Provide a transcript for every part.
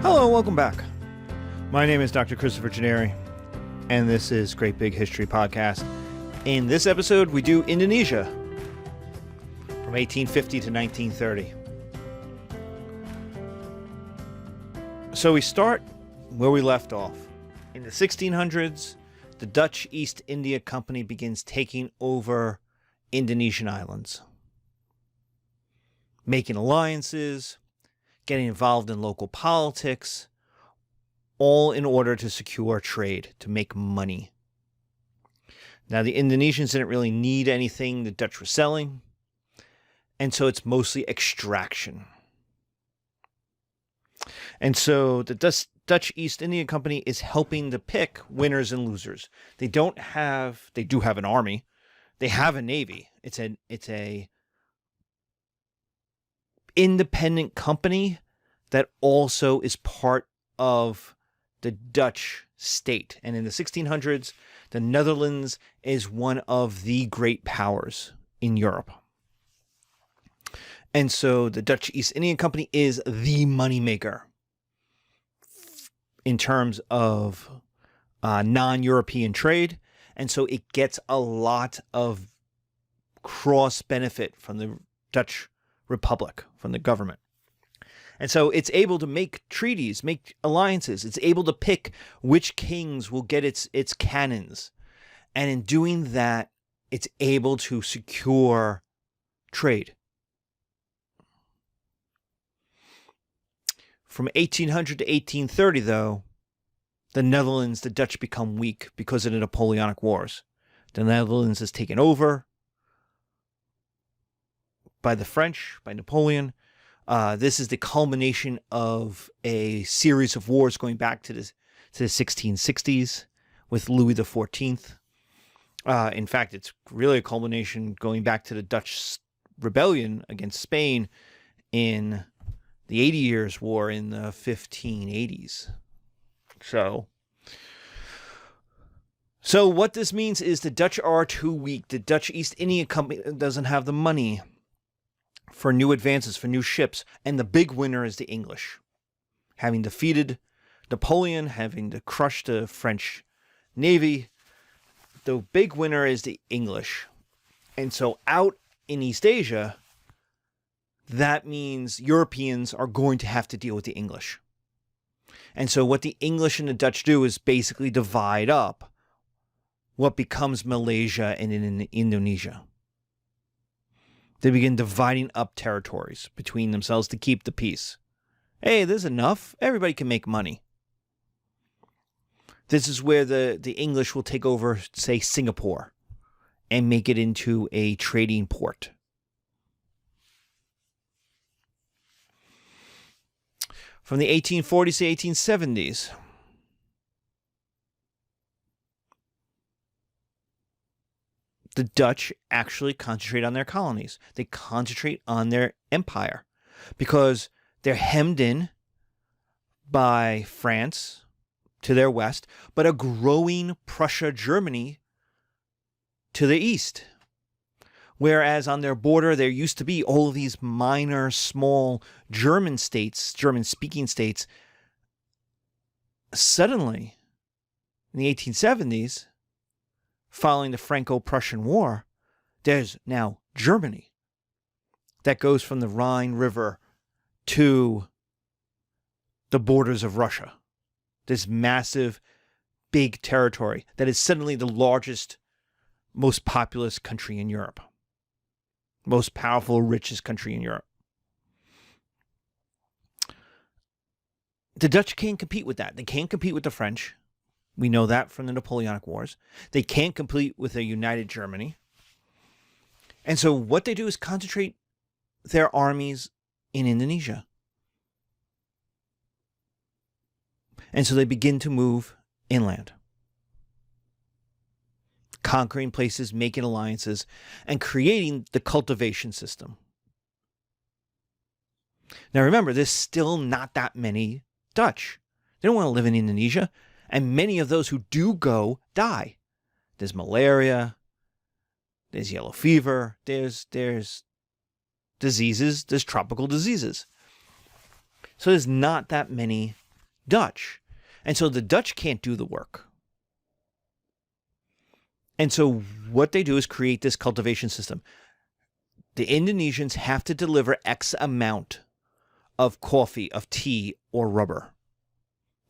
Hello, welcome back. My name is Dr. Christopher Gennari, and this is Great Big History Podcast. In this episode, we do Indonesia from 1850 to 1930. So we start where we left off. In the 1600s, the Dutch East India Company begins taking over Indonesian islands, making alliances, getting involved in local politics, all in order to secure trade, to make money. Now, the Indonesians didn't really need anything the Dutch were selling, and so it's mostly extraction. And so the Dutch East India Company is helping to pick winners and losers. They do have an army. They have a navy. It's a independent company that also is part of the Dutch state. And in the 1600s, the Netherlands is one of the great powers in Europe. And so the Dutch East India Company is the moneymaker in terms of non-European trade. And so it gets a lot of cross benefit from the Dutch Republic, from the government. And so it's able to make treaties, make alliances. It's able to pick which kings will get its cannons. And in doing that, it's able to secure trade. From 1800 to 1830, though, the Dutch become weak because of the Napoleonic Wars. The Netherlands is taken over by the French, by Napoleon. This is the culmination of a series of wars going back to the 1660s with Louis XIV. In fact, it's really a culmination going back to the Dutch rebellion against Spain in the 80 Years' War in the 1580s. So what this means is the Dutch are too weak. The Dutch East India Company doesn't have the money for new advances, for new ships. And the big winner is the English. Having defeated Napoleon, having to crush the French Navy, the big winner is the English. And so out in East Asia, that means Europeans are going to have to deal with the English. And so what the English and the Dutch do is basically divide up what becomes Malaysia and in Indonesia. They begin dividing up territories between themselves to keep the peace. Hey, there's enough. Everybody can make money. This is where the English will take over, say, Singapore and make it into a trading port. From the 1840s to 1870s, the Dutch actually concentrate on their colonies. They concentrate on their empire because they're hemmed in by France to their west, but a growing Prussia, Germany to the east. Whereas on their border, there used to be all of these minor, small German states, German-speaking states. Suddenly, in the 1870s, following the Franco-Prussian War, there's now Germany that goes from the Rhine River to the borders of Russia. This massive, big territory that is suddenly the largest, most populous country in Europe. Most powerful, richest country in Europe. The Dutch can't compete with that. They can't compete with the French. We know that from the Napoleonic Wars. They can't compete with a united Germany. And so what they do is concentrate their armies in Indonesia. And so they begin to move inland, conquering places, making alliances, and creating the cultivation system. Now remember, there's still not that many Dutch. They don't want to live in Indonesia, and many of those who do go die. There's malaria, there's yellow fever, there's diseases, there's tropical diseases. So there's not that many Dutch. And so the Dutch can't do the work. And so what they do is create this cultivation system. The Indonesians have to deliver X amount of coffee, of tea, or rubber,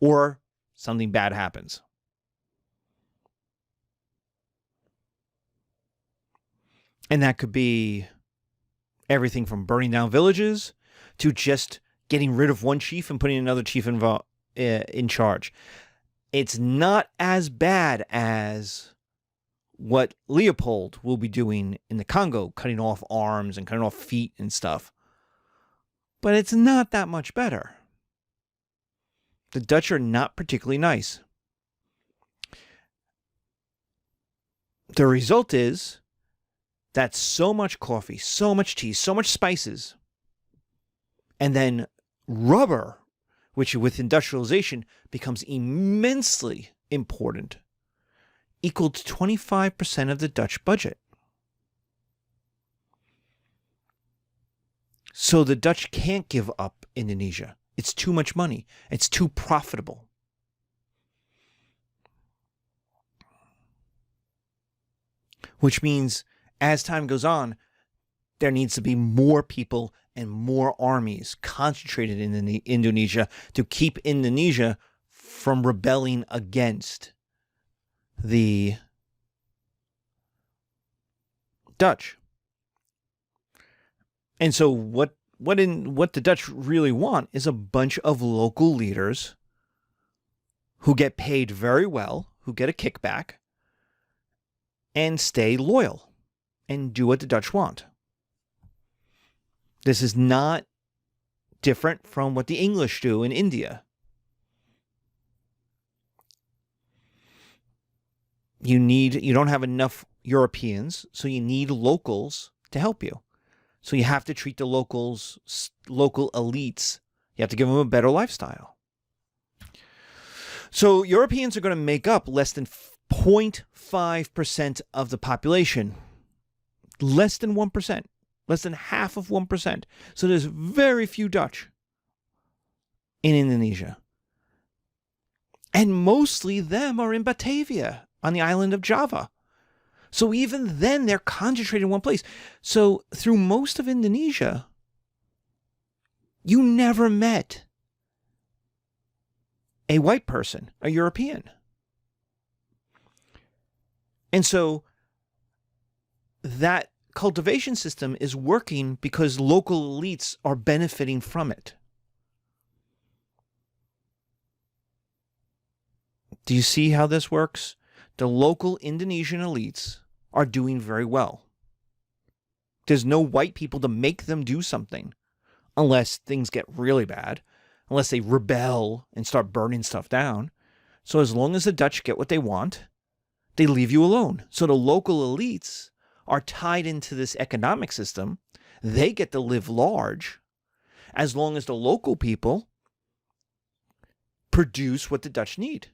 or something bad happens. And that could be everything from burning down villages to just getting rid of one chief and putting another chief in charge. It's not as bad as what Leopold will be doing in the Congo, cutting off arms and cutting off feet and stuff. But it's not that much better. The Dutch are not particularly nice. The result is that so much coffee, so much tea, so much spices, and then rubber, which with industrialization becomes immensely important, equaled 25% of the Dutch budget. So the Dutch can't give up Indonesia. It's too much money. It's too profitable. Which means as time goes on, there needs to be more people and more armies concentrated in Indonesia to keep Indonesia from rebelling against the Dutch. And so what the Dutch really want is a bunch of local leaders who get paid very well, who get a kickback, and stay loyal and do what the Dutch want. This is not different from what the English do in India. You don't have enough Europeans, so you need locals to help you. So you have to treat the local elites. You have to give them a better lifestyle. So Europeans are going to make up less than 0.5% of the population. Less than 1%. Less than half of 1%. So there's very few Dutch in Indonesia. And mostly them are in Batavia, on the island of Java. So even then, they're concentrated in one place. So through most of Indonesia, you never met a white person, a European. And so that cultivation system is working because local elites are benefiting from it. Do you see how this works? The local Indonesian elites are doing very well. There's no white people to make them do something unless things get really bad, unless they rebel and start burning stuff down. So as long as the Dutch get what they want, they leave you alone. So the local elites are tied into this economic system. They get to live large as long as the local people produce what the Dutch need.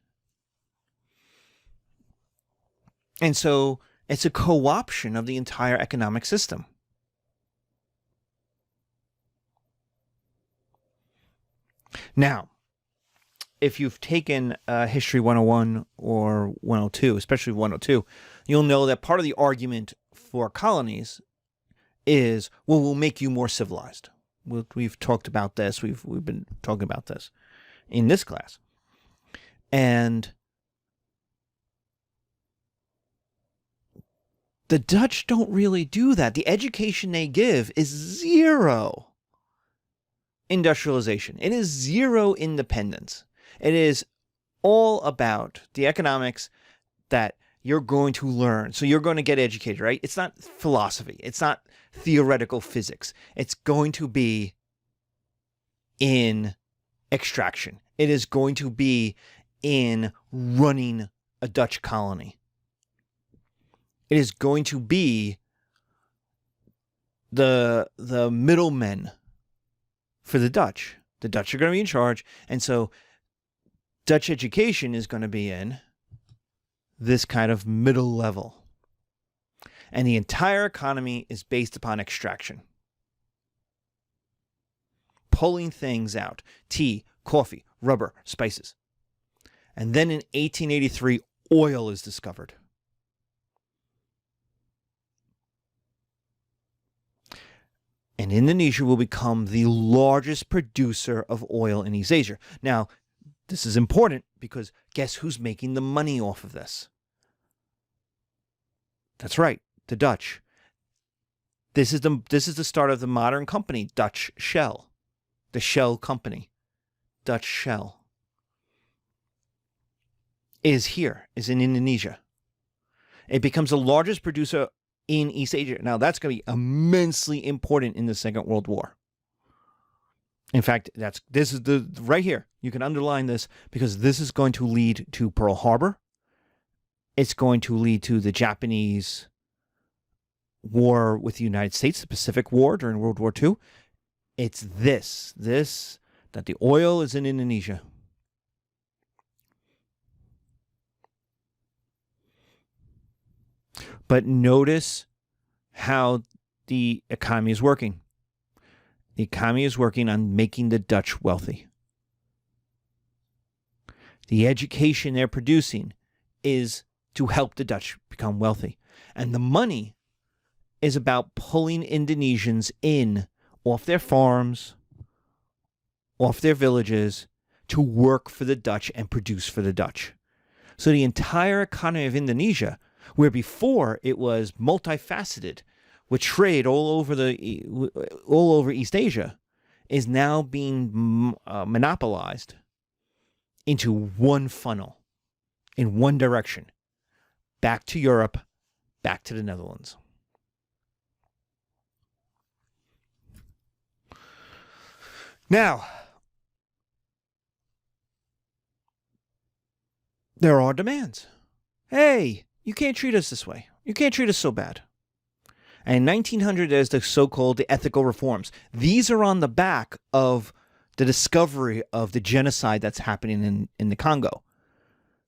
And so it's a co-option of the entire economic system. Now, if you've taken History 101 or 102, especially 102, you'll know that part of the argument for colonies is, well, we'll make you more civilized. We've talked about this. We've been talking about this in this class. And the Dutch don't really do that. The education they give is zero industrialization. It is zero independence. It is all about the economics that you're going to learn. So you're going to get educated, right? It's not philosophy. It's not theoretical physics. It's going to be in extraction. It is going to be in running a Dutch colony. It is going to be the middlemen for the Dutch. The Dutch are going to be in charge. And so Dutch education is going to be in this kind of middle level. And the entire economy is based upon extraction. Pulling things out. Tea, coffee, rubber, spices. And then in 1883, oil is discovered. And Indonesia will become the largest producer of oil in East Asia. Now, this is important because guess who's making the money off of this? That's right, the Dutch. This is the start of the modern company, Dutch Shell. The Shell Company, Dutch Shell, is in Indonesia. It becomes the largest producer in East Asia. Now, that's going to be immensely important in the Second World War. In fact, this is right here. You can underline this because this is going to lead to Pearl Harbor. It's going to lead to the Japanese war with the United States, the Pacific War during World War II. It's this, that the oil is in Indonesia. But notice how the economy is working. The economy is working on making the Dutch wealthy. The education they're producing is to help the Dutch become wealthy. And the money is about pulling Indonesians in off their farms, off their villages, to work for the Dutch and produce for the Dutch. So the entire economy of Indonesia, where before it was multifaceted with trade all over East Asia, is now being monopolized into one funnel, in one direction, back to Europe, back to the Netherlands. Now, there are demands. Hey, you can't treat us this way. You can't treat us so bad. And in 1900, there's the so-called ethical reforms. These are on the back of the discovery of the genocide that's happening in the Congo.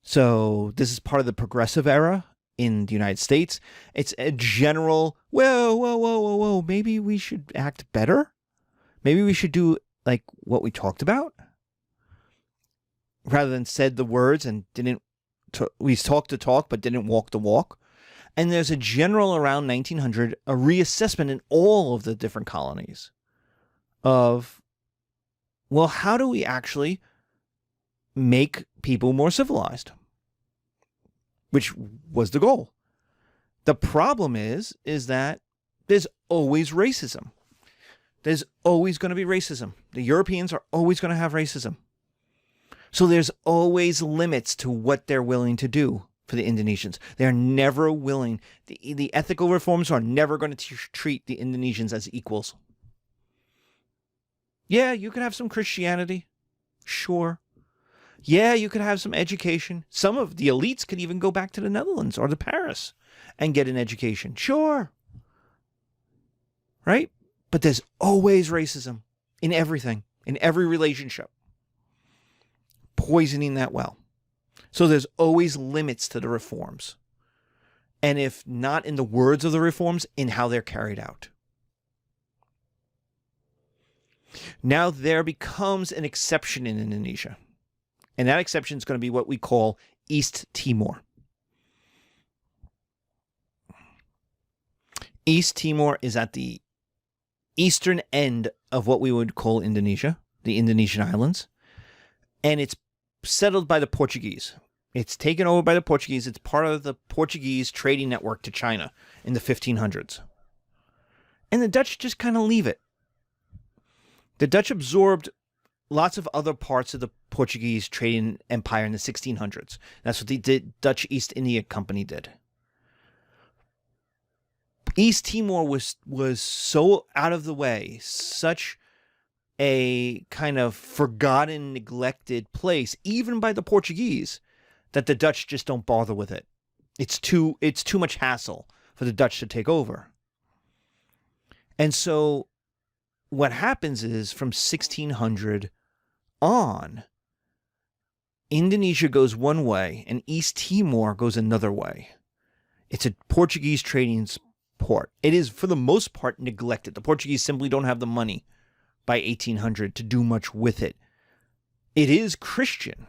So this is part of the progressive era in the United States. It's a general, whoa, maybe we should act better. Maybe we should do like what we talked about, rather than said the words and we talked the talk but didn't walk the walk. And there's a general around 1900, a reassessment in all of the different colonies of, well, how do we actually make people more civilized? Which was the goal. The problem is that there's always racism. There's always going to be racism. The Europeans are always going to have racism. So there's always limits to what they're willing to do for the Indonesians. They're never willing. The ethical reforms are never going to treat the Indonesians as equals. Yeah, you can have some Christianity. Sure. Yeah, you could have some education. Some of the elites could even go back to the Netherlands or to Paris and get an education. Sure. Right? But there's always racism in everything, in every relationship. Poisoning that well. So there's always limits to the reforms. And if not in the words of the reforms, in how they're carried out. Now there becomes an exception in Indonesia. And that exception is going to be what we call East Timor. East Timor is at the eastern end of what we would call Indonesia, the Indonesian islands. And it's settled by the Portuguese. It's taken over by the Portuguese. It's part of the Portuguese trading network to China in the 1500s. And the Dutch just kind of leave it. The Dutch absorbed lots of other parts of the Portuguese trading empire in the 1600s. That's what the Dutch East India Company did. East Timor was so out of the way, such a kind of forgotten, neglected place, even by the Portuguese, that the Dutch just don't bother with it. It's too much hassle for the Dutch to take over. And so what happens is from 1600 on, Indonesia goes one way and East Timor goes another way. It's a Portuguese trading port. It is, for the most part, neglected. The Portuguese simply don't have the money by 1800 to do much with it. It is Christian.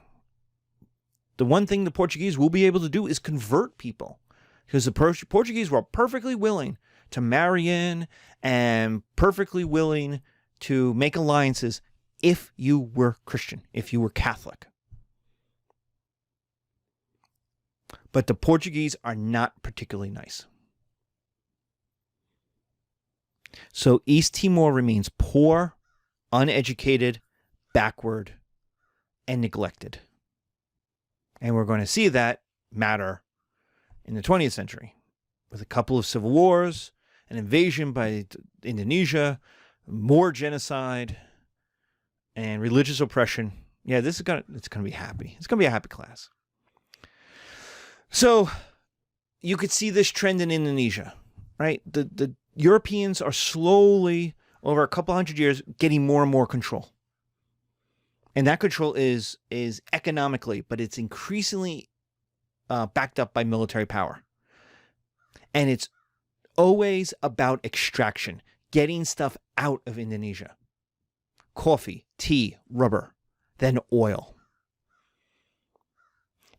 The one thing the Portuguese will be able to do is convert people, because the Portuguese were perfectly willing to marry in and perfectly willing to make alliances if you were Christian, if you were Catholic. But the Portuguese are not particularly nice. So East Timor remains poor, uneducated, backward, and neglected. And we're going to see that matter in the 20th century with a couple of civil wars, an invasion by Indonesia, more genocide, and religious oppression. Yeah, it's going to be happy. It's going to be a happy class. So you could see this trend in Indonesia, right? The Europeans are slowly, over a couple hundred years, getting more and more control. And that control is economically, but it's increasingly backed up by military power. And it's always about extraction, getting stuff out of Indonesia. Coffee, tea, rubber, then oil.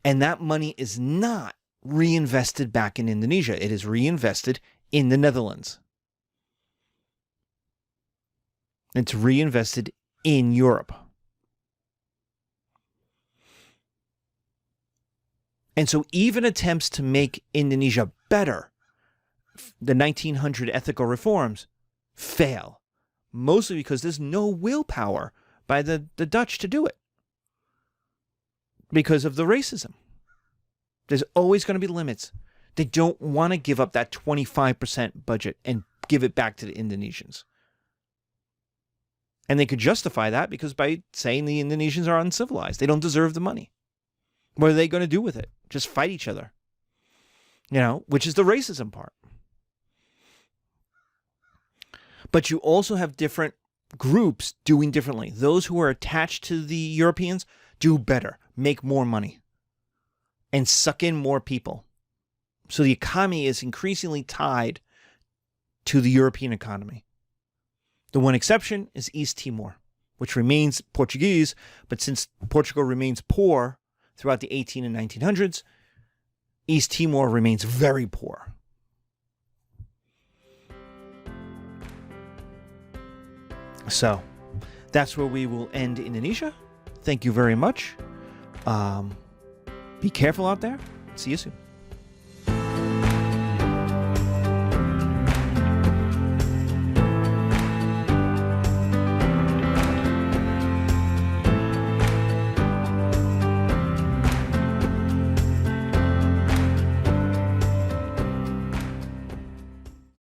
And that money is not reinvested back in Indonesia. It is reinvested in the Netherlands. It's reinvested in Europe. And so even attempts to make Indonesia better, the 1900 ethical reforms, fail. Mostly because there's no willpower by the Dutch to do it. Because of the racism. There's always going to be limits. They don't want to give up that 25% budget and give it back to the Indonesians. And they could justify that because by saying the Indonesians are uncivilized. They don't deserve the money. What are they going to do with it? Just fight each other. Which is the racism part. But you also have different groups doing differently. Those who are attached to the Europeans do better, make more money, and suck in more people. So the economy is increasingly tied to the European economy. The one exception is East Timor, which remains Portuguese, but since Portugal remains poor throughout the 18 and 1900s, East Timor remains very poor. So that's where we will end Indonesia. Thank you very much. Be careful out there. See you soon.